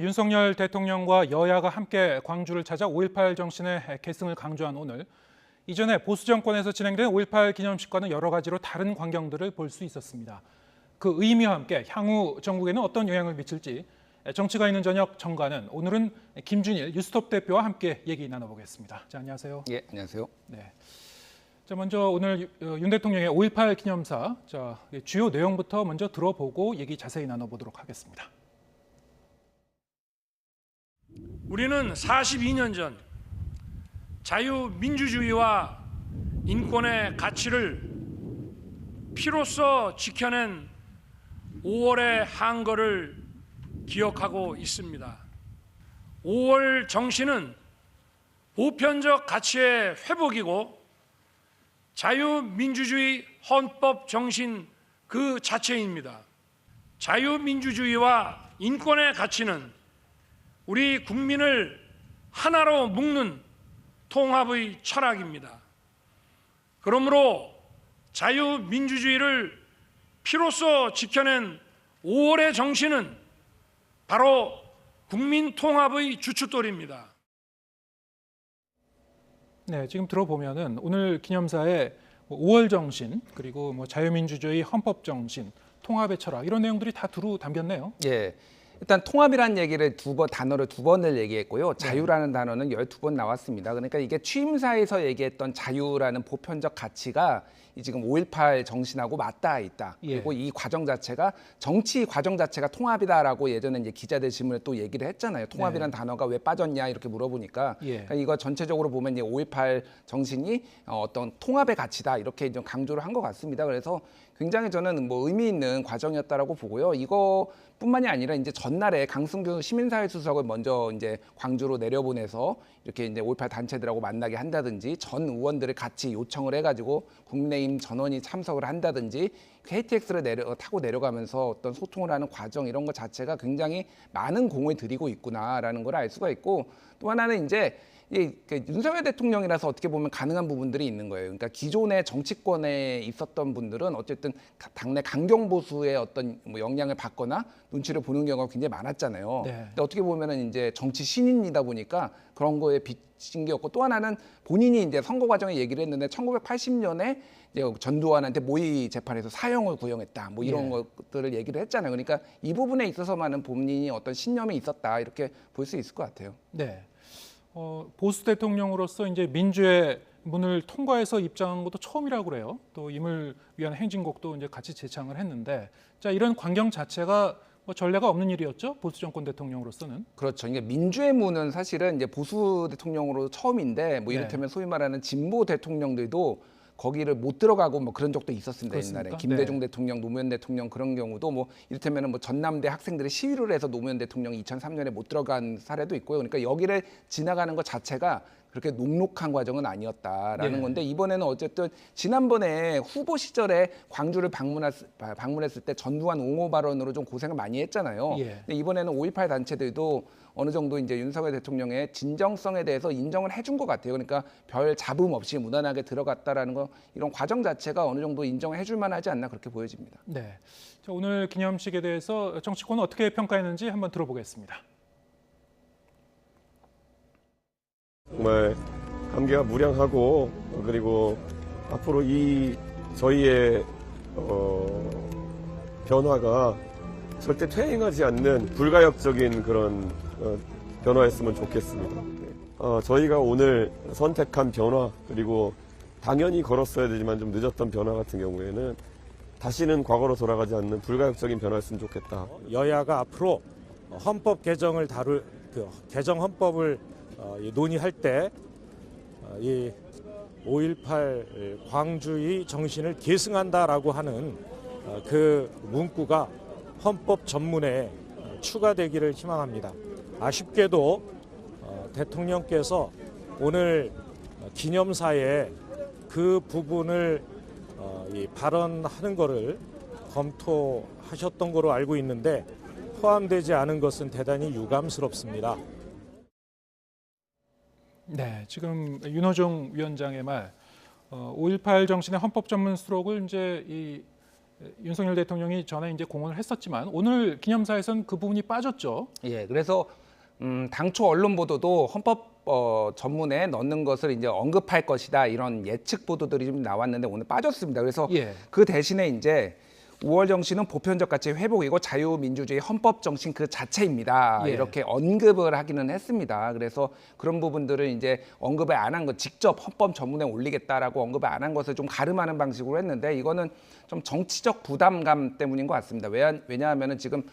윤석열 대통령과 여야가 함께 광주를 찾아 5.18 정신의 계승을 강조한 오늘, 이전에 보수 정권에서 진행된 5.18 기념식과는 여러 가지로 다른 광경들을 볼 수 있었습니다. 그 의미와 함께 향후 전국에는 어떤 영향을 미칠지 정치가 있는 저녁 정가는 오늘은 김준일 뉴스톱 대표와 함께 얘기 나눠보겠습니다. 자, 안녕하세요. 예, 안녕하세요. 네. 자, 먼저 오늘 윤 대통령의 5.18 기념사 주요 내용부터 먼저 들어보고 얘기 자세히 나눠보도록 하겠습니다. 우리는 42년 전 자유민주주의와 인권의 가치를 피로써 지켜낸 5월의 한거를 기억하고 있습니다. 5월 정신은 보편적 가치의 회복이고 자유민주주의 헌법 정신 그 자체입니다. 자유민주주의와 인권의 가치는 우리 국민을 하나로 묶는 통합의 철학입니다. 그러므로 자유민주주의를 피로써 지켜낸 5월의 정신은 바로 국민 통합의 주춧돌입니다. 네, 지금 들어보면은 오늘 기념사에 5월 정신 그리고 자유민주주의 헌법 정신, 통합의 철학 이런 내용들이 다 두루 담겼네요. 예. 일단 통합이라는 얘기를 단어를 두 번을 얘기했고요. 자유라는 단어는 12번 나왔습니다. 그러니까 이게 취임사에서 얘기했던 자유라는 보편적 가치가 지금 5.18 정신하고 맞닿아 있다. 그리고 이 과정 자체가 정치 과정 자체가 통합이다라고 예전에 이제 기자들 질문에 또 얘기를 했잖아요. 통합이라는 단어가 왜 빠졌냐 이렇게 물어보니까 그러니까 이거 전체적으로 보면 이제 5.18 정신이 어떤 통합의 가치다 이렇게 좀 강조를 한 것 같습니다. 그래서 굉장히 저는 의미 있는 과정이었다라고 보고요. 이거뿐만이 아니라 이제 전날에 강승규 시민사회 수석을 먼저 이제 광주로 내려보내서 이렇게 이제 5.18 단체들하고 만나게 한다든지 전 의원들을 같이 요청을 해가지고 국민의힘 전원이 참석을 한다든지 KTX를 타고 내려가면서 어떤 소통을 하는 과정 이런 것 자체가 굉장히 많은 공을 들이고 있구나라는 걸 알 수가 있고 또 하나는 이제 윤석열 대통령이라서 어떻게 보면 가능한 부분들이 있는 거예요. 그러니까 기존의 정치권에 있었던 분들은 어쨌든 당내 강경 보수의 어떤 영향을 받거나 눈치를 보는 경우가 굉장히 많았잖아요. 근데 어떻게 보면은 이제 정치 신인이다 보니까 그런 거에 비친 게 없고 또 하나는 본인이 이제 선거 과정에 얘기를 했는데 1980년에 전두환한테 모의 재판에서 사형을 구형했다. 이런 것들을 얘기를 했잖아요. 그러니까 이 부분에 있어서만은 본인이 어떤 신념이 있었다 이렇게 볼 수 있을 것 같아요. 네. 보수 대통령으로서 이제 민주의 문을 통과해서 입장한 것도 처음이라고 그래요. 또 임을 위한 행진곡도 이제 같이 제창을 했는데, 자 이런 광경 자체가 전례가 없는 일이었죠. 보수 정권 대통령으로서는. 그렇죠. 이게 민주의 문은 사실은 이제 보수 대통령으로 처음인데, 이를테면 소위 말하는 진보 대통령들도 거기를 못 들어가고 그런 적도 있었습니다. 그렇습니까? 옛날에 김대중 대통령, 노무현 대통령 그런 경우도 이를테면 전남대 학생들이 시위를 해서 노무현 대통령이 2003년에 못 들어간 사례도 있고요. 그러니까 여기를 지나가는 것 자체가 그렇게 녹록한 과정은 아니었다라는 건데 이번에는 어쨌든 지난번에 후보 시절에 광주를 방문했을 때 전두환 옹호 발언으로 좀 고생을 많이 했잖아요. 근데 이번에는 5.18 단체들도 어느 정도 이제 윤석열 대통령의 진정성에 대해서 인정을 해준 것 같아요. 그러니까 별 잡음 없이 무난하게 들어갔다라는 거 이런 과정 자체가 어느 정도 인정해 줄 만하지 않나 그렇게 보여집니다. 네. 자, 오늘 기념식에 대해서 정치권은 어떻게 평가했는지 한번 들어보겠습니다. 정말 감개가 무량하고 그리고 앞으로 저희의 변화가 절대 퇴행하지 않는 불가역적인 그런 변화였으면 좋겠습니다. 저희가 오늘 선택한 변화 그리고 당연히 걸었어야 되지만 좀 늦었던 변화 같은 경우에는 다시는 과거로 돌아가지 않는 불가역적인 변화였으면 좋겠다. 여야가 앞으로 헌법 개정을 개정 헌법을 논의할 때 이 5.18 광주의 정신을 계승한다라고 하는 그 문구가 헌법 전문에 추가되기를 희망합니다. 아쉽게도 대통령께서 오늘 기념사에 그 부분을 발언하는 것을 검토하셨던 거로 알고 있는데 포함되지 않은 것은 대단히 유감스럽습니다. 네, 지금 윤호중 위원장의 말, 5.18 정신의 헌법 전문 수록을 이제 윤석열 대통령이 전에 이제 공언을 했었지만 오늘 기념사에서는 그 부분이 빠졌죠. 예, 그래서 당초 언론 보도도 헌법 전문에 넣는 것을 이제 언급할 것이다 이런 예측 보도들이 좀 나왔는데 오늘 빠졌습니다. 그래서 예. 그 대신에 이제 5월 정신은 보편적 가치 회복이고 자유민주주의 헌법 정신 그 자체입니다. 예. 이렇게 언급을 하기는 했습니다. 그래서 그런 부분들을 이제 언급을 안 한 것, 직접 헌법 전문에 올리겠다라고 언급을 안 한 것을 좀 가름하는 방식으로 했는데 이거는 좀 정치적 부담감 때문인 것 같습니다. 왜냐하면은 지금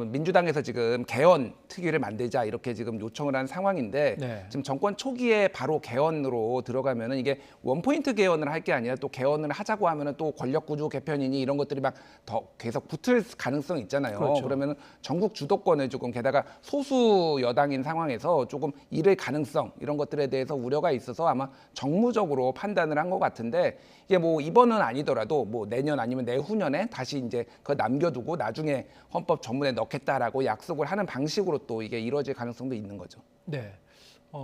민주당에서 지금 개헌 특위를 만들자 이렇게 지금 요청을 한 상황인데 네. 지금 정권 초기에 바로 개헌으로 들어가면은 이게 원포인트 개헌을 할 게 아니라 또 개헌을 하자고 하면은 또 권력구조 개편이니 이런 것들이 막 더 계속 붙을 가능성이 있잖아요. 그렇죠. 그러면은 전국 주도권을 조금 게다가 소수 여당인 상황에서 조금 잃을 가능성 이런 것들에 대해서 우려가 있어서 아마 정무적으로 판단을 한 것 같은데 이게 뭐 이번은 아니더라도 뭐 내년 아니면 내후년에 다시 이제 그거 남겨두고 나중에 헌법 전문에 넣겠다라고 약속을 하는 방식으로 또 이게 이루어질 가능성도 있는 거죠. 네.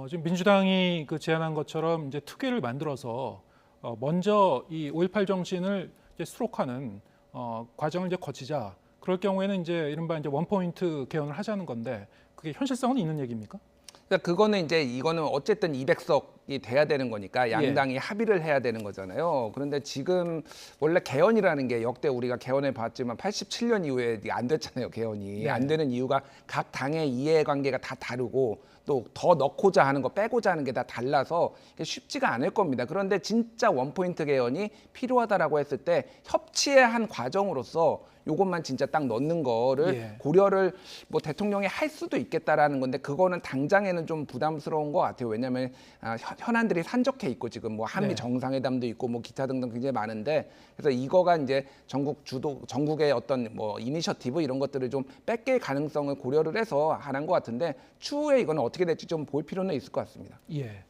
지금 민주당이 그 제안한 것처럼 이제 특위를 만들어서 먼저 이 5.18 정신을 이제 수록하는 과정을 이제 거치자. 그럴 경우에는 이제 이른바 이제 원포인트 개헌을 하자는 건데 그게 현실성은 있는 얘기입니까? 그러니까 그거는 이제 이거는 어쨌든 200석이 돼야 되는 거니까 양당이 합의를 해야 되는 거잖아요. 그런데 지금 원래 개헌이라는 게 역대 우리가 개헌해 봤지만 87년 이후에 안 됐잖아요. 개헌이 네. 안 되는 이유가 각 당의 이해관계가 다 다르고 또 더 넣고자 하는 거 빼고자 하는 게 다 달라서 이게 쉽지가 않을 겁니다. 그런데 진짜 원포인트 개헌이 필요하다라고 했을 때 협치의 한 과정으로서 요것만 진짜 딱 넣는 거를 예. 고려를 뭐 대통령이 할 수도 있겠다라는 건데 그거는 당장에는 좀 부담스러운 것 같아요. 왜냐하면 현안들이 산적해 있고 지금 뭐 한미 네. 정상회담도 있고 뭐 기타 등등 굉장히 많은데 그래서 이거가 이제 전국의 어떤 뭐 이니셔티브 이런 것들을 좀 뺏길 가능성을 고려를 해서 하는 것 같은데 추후에 이거는 어떻게 될지 좀 볼 필요는 있을 것 같습니다. 예.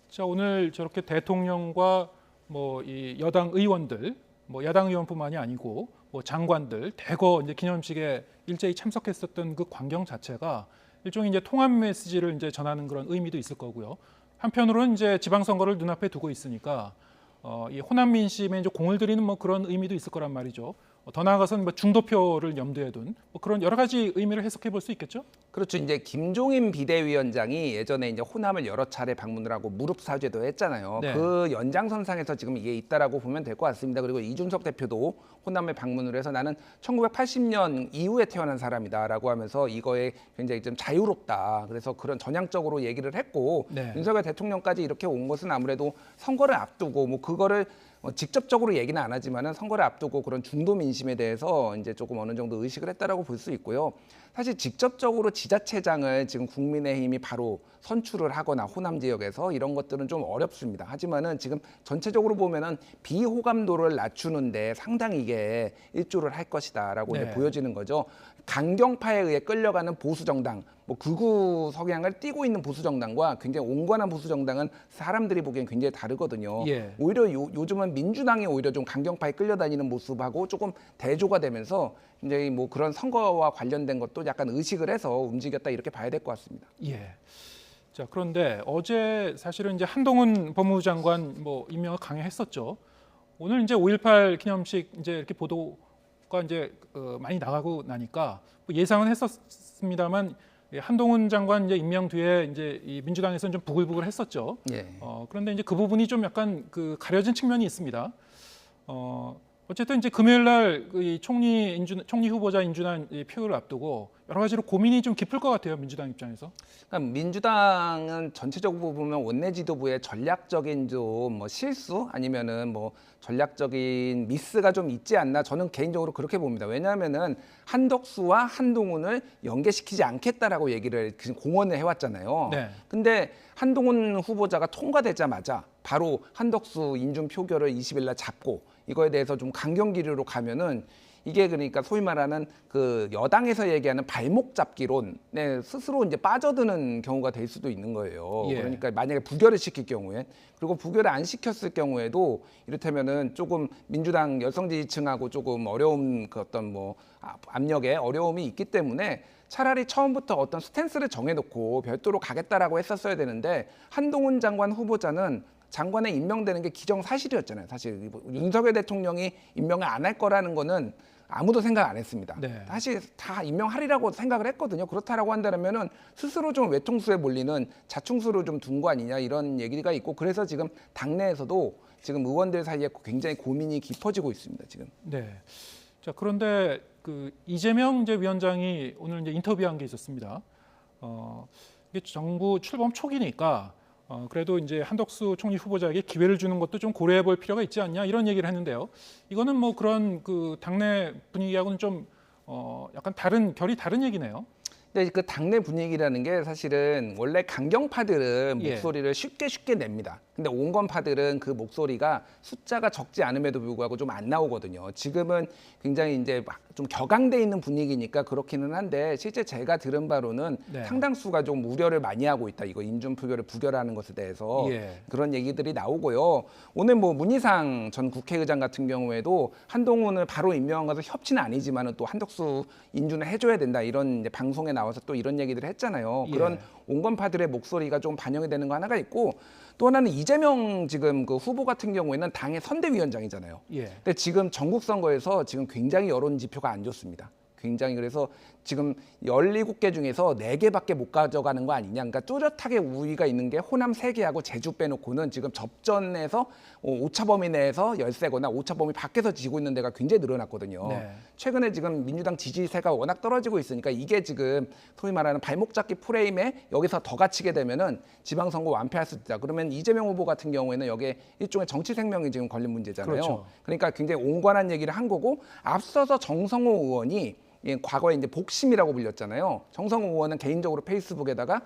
자, 오늘 저렇게 대통령과 뭐 이 여당 의원들, 뭐 야당 의원뿐만이 아니고 뭐 장관들 대거 이제 기념식에 일제히 참석했었던 그 광경 자체가 일종의 이제 통합 메시지를 이제 전하는 그런 의미도 있을 거고요. 한편으로는 이제 지방선거를 눈앞에 두고 있으니까 이 호남 민심에 이제 공을 들이는 뭐 그런 의미도 있을 거란 말이죠. 더 나아가서는 뭐 중도표를 염두에 둔 뭐 그런 여러 가지 의미를 해석해 볼 수 있겠죠. 그렇죠. 이제 김종인 비대위원장이 예전에 이제 호남을 여러 차례 방문을 하고 무릎 사죄도 했잖아요. 네. 그 연장선상에서 지금 이게 있다라고 보면 될 것 같습니다. 그리고 이준석 대표도 호남에 방문을 해서 나는 1980년 이후에 태어난 사람이다라고 하면서 이거에 굉장히 좀 자유롭다. 그래서 그런 전향적으로 얘기를 했고 네. 윤석열 대통령까지 이렇게 온 것은 아무래도 선거를 앞두고 뭐 그거를 직접적으로 얘기는 안 하지만은 선거를 앞두고 그런 중도 민심에 대해서 이제 조금 어느 정도 의식을 했다라고 볼 수 있고요. 사실 직접적으로 지자체장을 지금 국민의힘이 바로 선출을 하거나 호남 지역에서 이런 것들은 좀 어렵습니다. 하지만은 지금 전체적으로 보면은 비호감도를 낮추는데 상당히 이게 일조를 할 것이다라고 네. 이제 보여지는 거죠. 강경파에 의해 끌려가는 보수 정당, 뭐 극우 성향을 띠고 있는 보수 정당과 굉장히 온건한 보수 정당은 사람들이 보기엔 굉장히 다르거든요. 예. 오히려 요즘은 민주당이 오히려 좀 강경파에 끌려다니는 모습하고 조금 대조가 되면서 굉장히 뭐 그런 선거와 관련된 것도 약간 의식을 해서 움직였다 이렇게 봐야 될 것 같습니다. 예. 자, 그런데 어제 사실은 이제 한동훈 법무부 장관 뭐 임명을 강행했었죠. 오늘 이제 5.18 기념식 이제 이렇게 보도가 이제 많이 나가고 나니까 뭐 예상은 했었습니다만 한동훈 장관 이제 임명 뒤에 이제 이 민주당에서는 좀 부글부글했었죠. 예. 그런데 이제 그 부분이 좀 약간 그 가려진 측면이 있습니다. 어쨌든 이제 금요일 날이 총리 후보자 인준안 이 표를 앞두고 여러 가지로 고민이 좀 깊을 것 같아요. 민주당 입장에서. 그러니까 민주당은 전체적으로 보면 원내 지도부의 전략적인 좀 뭐 실수 아니면은 뭐 전략적인 미스가 좀 있지 않나 저는 개인적으로 그렇게 봅니다. 왜냐하면은 한덕수와 한동훈을 연계시키지 않겠다라고 얘기를 공언을 해왔잖아요. 네. 근데 한동훈 후보자가 통과되자마자 바로 한덕수 인준 표결을 20일 날 잡고 이거에 대해서 좀 강경기류로 가면은 이게 그러니까 소위 말하는 그 여당에서 얘기하는 발목 잡기론에 스스로 이제 빠져드는 경우가 될 수도 있는 거예요. 예. 그러니까 만약에 부결을 시킬 경우에 그리고 부결을 안 시켰을 경우에도 이를테면은 조금 민주당 여성 지지층하고 조금 어려운 그 어떤 뭐 압력에 어려움이 있기 때문에 차라리 처음부터 어떤 스탠스를 정해놓고 별도로 가겠다라고 했었어야 되는데 한동훈 장관 후보자는 장관에 임명되는 게 기정사실이었잖아요. 사실 윤석열 대통령이 임명을 안 할 거라는 거는 아무도 생각 안 했습니다. 네. 사실 다 임명하리라고 생각을 했거든요. 그렇다라고 한다면은 스스로 좀 외통수에 몰리는 자충수를 좀 둔 거 아니냐 이런 얘기가 있고 그래서 지금 당내에서도 지금 의원들 사이에 굉장히 고민이 깊어지고 있습니다. 지금. 네. 자, 그런데 그 이재명 이제 위원장이 오늘 이제 인터뷰한 게 있었습니다. 이게 정부 출범 초기니까 그래도 이제 한덕수 총리 후보자에게 기회를 주는 것도 좀 고려해 볼 필요가 있지 않냐 이런 얘기를 했는데요. 이거는 뭐 그런 그 당내 분위기하고는 좀 약간 결이 다른 얘기네요. 근데 그 당내 분위기라는 게 사실은 원래 강경파들은 예. 목소리를 쉽게 냅니다. 근데 온건파들은 그 목소리가 숫자가 적지 않음에도 불구하고 좀 안 나오거든요. 지금은 굉장히 이제 막 좀 격앙돼 있는 분위기니까 그렇기는 한데 실제 제가 들은 바로는 네. 상당수가 좀 우려를 많이 하고 있다. 이거 인준표결을 부결하는 것에 대해서 예. 그런 얘기들이 나오고요. 오늘 뭐 문희상 전 국회의장 같은 경우에도 한동훈을 바로 임명한 것은 협치는 아니지만은 또 한덕수 인준을 해줘야 된다 이런 이제 방송에 나와서 또 이런 얘기들을 했잖아요. 그런 예. 온건파들의 목소리가 좀 반영이 되는 거 하나가 있고 또 하나는 이재명 지금 그 후보 같은 경우에는 당의 선대위원장이잖아요. 예. 근데 지금 전국 선거에서 지금 굉장히 여론 지표가 안 좋습니다. 굉장히 그래서 지금 17개 중에서 4개밖에 못 가져가는 거 아니냐. 그러니까 뚜렷하게 우위가 있는 게 호남 3개하고 제주 빼놓고는 지금 접전에서 오차 범위 내에서 열세거나 오차 범위 밖에서 지고 있는 데가 굉장히 늘어났거든요. 네. 최근에 지금 민주당 지지세가 워낙 떨어지고 있으니까 이게 지금 소위 말하는 발목 잡기 프레임에 여기서 더 갇히게 되면은 지방선거 완패할 수 있다. 그러면 이재명 후보 같은 경우에는 여기에 일종의 정치 생명이 지금 걸린 문제잖아요. 그렇죠. 그러니까 굉장히 온건한 얘기를 한 거고 앞서서 정성호 의원이 과거에 이제 복심이라고 불렸잖아요. 정성호 의원은 개인적으로 페이스북에다가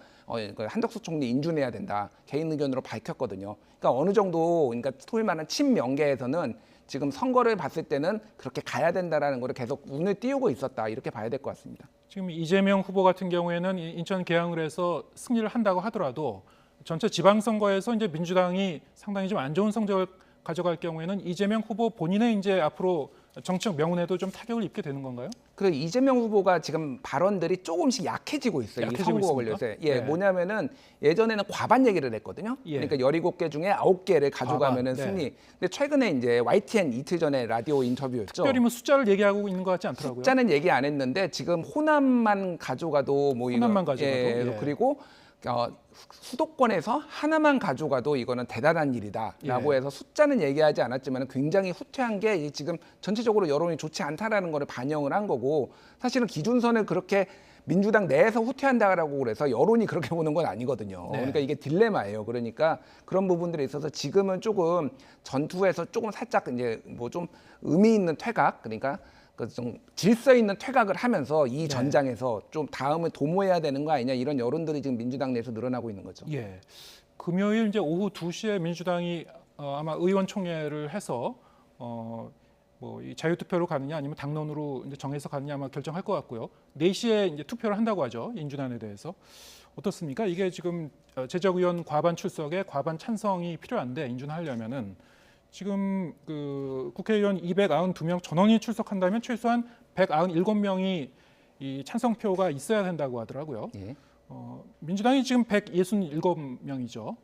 한덕수 총리 인준해야 된다. 개인 의견으로 밝혔거든요. 그러니까 어느 정도 그러니까 소위 말하는 친명계에서는 지금 선거를 봤을 때는 그렇게 가야 된다라는 거를 계속 운을 띄우고 있었다. 이렇게 봐야 될 것 같습니다. 지금 이재명 후보 같은 경우에는 인천 계양을 해서 승리를 한다고 하더라도 전체 지방선거에서 이제 민주당이 상당히 좀 안 좋은 성적을 가져갈 경우에는 이재명 후보 본인의 이제 앞으로 정책 명운에도 좀 타격을 입게 되는 건가요? 그리고 이재명 후보가 지금 발언들이 조금씩 약해지고 있어요. 약해지고 이 선거가 있습니까? 걸려서. 예, 네. 뭐냐면은 예전에는 과반 얘기를 했거든요. 예. 그러니까 17개 중에 9개를 가져가면은 과반, 네. 승리. 근데 최근에 이제 YTN 이틀 전에 라디오 인터뷰였죠. 특별히 뭐 숫자를 얘기하고 있는 것 같지 않더라고요. 숫자는 얘기 안 했는데 지금 호남만 가져가도 뭐 호남만 이거 가져가도? 예. 그리고 수도권에서 하나만 가져가도 이거는 대단한 일이다라고 예. 해서 숫자는 얘기하지 않았지만 굉장히 후퇴한 게 지금 전체적으로 여론이 좋지 않다라는 거를 반영을 한 거고 사실은 기준선을 그렇게 민주당 내에서 후퇴한다라고 그래서 여론이 그렇게 보는 건 아니거든요. 네. 그러니까 이게 딜레마예요. 그러니까 그런 부분들에 있어서 지금은 조금 전투에서 조금 살짝 이제 뭐 좀 의미 있는 퇴각 그러니까 좀 질서 있는 퇴각을 하면서 이 전장에서 좀 다음을 도모해야 되는 거 아니냐 이런 여론들이 지금 민주당 내에서 늘어나고 있는 거죠. 예. 금요일 이제 오후 2시에 민주당이 아마 의원총회를 해서 뭐 이 자유투표로 가느냐 아니면 당론으로 이제 정해서 가느냐 아마 결정할 것 같고요. 4시에 이제 투표를 한다고 하죠. 인준안에 대해서. 어떻습니까? 이게 지금 제적의원 과반 출석에 과반 찬성이 필요한데 인준하려면은 지금 그 국회의원 292명 전원이 출석한다면 최소한 197명이 이 찬성표가 있어야 된다고 하더라고요. 예. 민주당이 지금 167명이죠.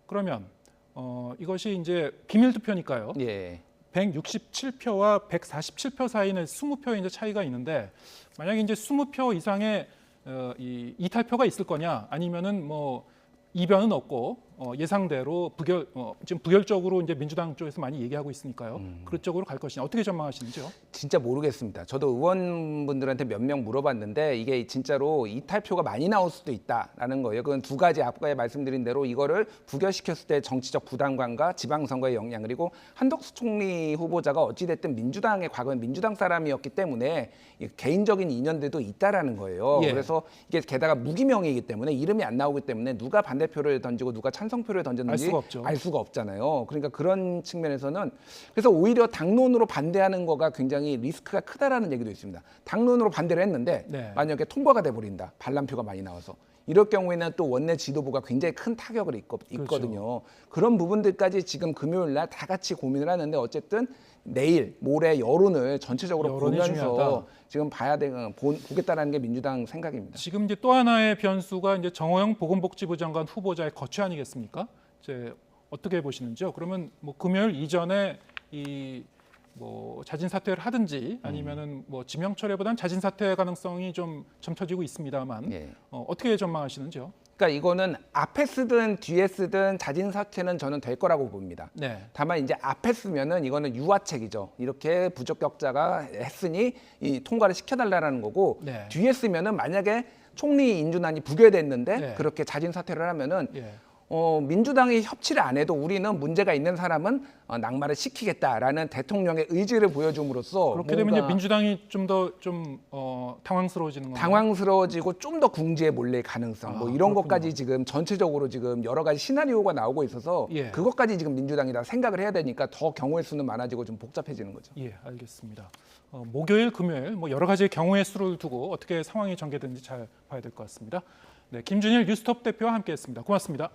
그러면 이것이 이제 비밀 투표니까요. 예. 167표와 147표 사이는 20표의 이제 차이가 있는데 만약에 이제 20표 이상의 이 이탈표가 있을 거냐 아니면은 뭐 이변은 없고 예상대로 지금 부결적으로 이제 민주당 쪽에서 많이 얘기하고 있으니까요. 그쪽으로 갈 것이냐 어떻게 전망하시는지요? 진짜 모르겠습니다. 저도 의원분들한테 몇 명 물어봤는데 이게 진짜로 이탈표가 많이 나올 수도 있다라는 거예요. 그건 두 가지 아까 말씀드린 대로 이거를 부결시켰을 때 정치적 부담감과 지방선거의 영향 그리고 한덕수 총리 후보자가 어찌됐든 민주당의 과거엔 민주당 사람이었기 때문에 개인적인 인연들도 있다라는 거예요. 예. 그래서 이게 게다가 무기명이기 때문에 이름이 안 나오기 때문에 누가 반대표를 던지고 누가 찬성표를 던졌는지 알 수가 없죠. 알 수가 없잖아요. 그러니까 그런 측면에서는 그래서 오히려 당론으로 반대하는 거가 굉장히 리스크가 크다라는 얘기도 있습니다. 당론으로 반대를 했는데 네. 만약에 통과가 돼버린다. 반란표가 많이 나와서. 이럴 경우에는 또 원내 지도부가 굉장히 큰 타격을 입거든요. 그런 부분들까지 지금 금요일 날 다 같이 고민을 하는데 어쨌든 내일 모레 여론을 전체적으로 여론이 보면서 중요하다. 지금 보겠다라는 게 민주당 생각입니다. 지금 이제 또 하나의 변수가 이제 정호영 보건복지부 장관 후보자의 거취 아니겠습니까? 이제 어떻게 보시는지요? 그러면 뭐 금요일 이전에 이 뭐 자진 사퇴를 하든지 아니면은 뭐 지명 철회보다는 자진 사퇴 가능성이 좀 점쳐지고 있습니다만 예. 어떻게 전망하시는지요? 그러니까 이거는 앞에 쓰든 뒤에 쓰든 자진 사퇴는 저는 될 거라고 봅니다. 네. 다만 이제 앞에 쓰면은 이거는 유화책이죠. 이렇게 부적격자가 했으니 이 통과를 시켜달라는 거고 네. 뒤에 쓰면은 만약에 총리 인준안이 부결됐는데 네. 그렇게 자진 사퇴를 하면은 예. 민주당이 협치를 안 해도 우리는 문제가 있는 사람은 낙마를 시키겠다라는 대통령의 의지를 보여줌으로써 그렇게 되면 이제 민주당이 좀 더 좀 당황스러워지는 건가요? 당황스러워지고 좀 더 궁지에 몰릴 가능성 뭐 이런 그렇군요. 것까지 지금 전체적으로 지금 여러 가지 시나리오가 나오고 있어서 예. 그것까지 지금 민주당이 다 생각을 해야 되니까 더 경우의 수는 많아지고 좀 복잡해지는 거죠. 예, 알겠습니다. 목요일, 금요일 뭐 여러 가지 경우의 수를 두고 어떻게 상황이 전개되는지 잘 봐야 될 것 같습니다. 네, 김준일 뉴스톱 대표와 함께했습니다. 고맙습니다.